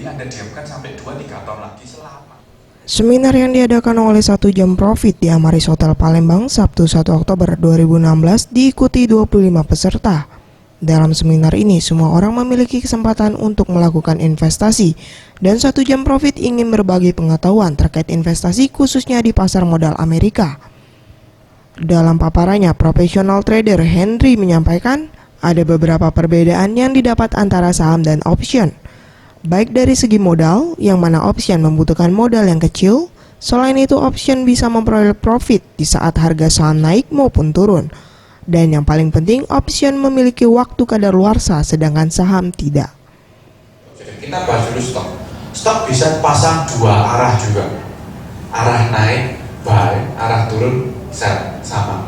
Anda diamkan sampai 2-3 tahun lagi selama. Seminar yang diadakan oleh 1 Jam Profit di Amaris Hotel Palembang Sabtu 1 Oktober 2016 diikuti 25 peserta. Dalam seminar ini, semua orang memiliki kesempatan untuk melakukan investasi dan 1 Jam Profit ingin berbagi pengetahuan terkait investasi khususnya di pasar modal Amerika. Dalam paparannya, profesional trader Henry menyampaikan ada beberapa perbedaan yang didapat antara saham dan option. Baik dari segi modal, yang mana option membutuhkan modal yang kecil, selain itu option bisa memperoleh profit di saat harga saham naik maupun turun. Dan yang paling penting, option memiliki waktu kadaluarsa sedangkan saham tidak. Kita bahas dulu stok. Stok bisa pasang dua arah juga. Arah naik, buy, arah turun, sell, sama.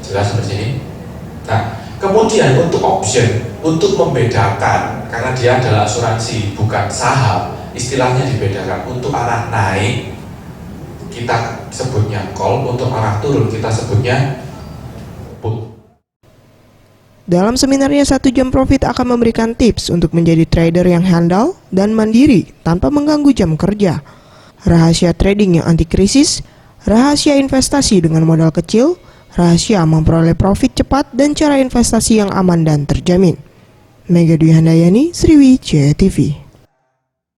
Jelas sampai sini? Nah, kemudian untuk option, untuk membedakan, karena dia adalah asuransi bukan saham, istilahnya dibedakan. Untuk arah naik kita sebutnya call, untuk arah turun kita sebutnya put. Dalam seminarnya 1 Jam Profit akan memberikan tips untuk menjadi trader yang handal dan mandiri tanpa mengganggu jam kerja, rahasia trading yang anti krisis, rahasia investasi dengan modal kecil, rahasia memperoleh profit cepat, dan cara investasi yang aman dan terjamin. Mega Dwi Handayani, Sriwijaya TV.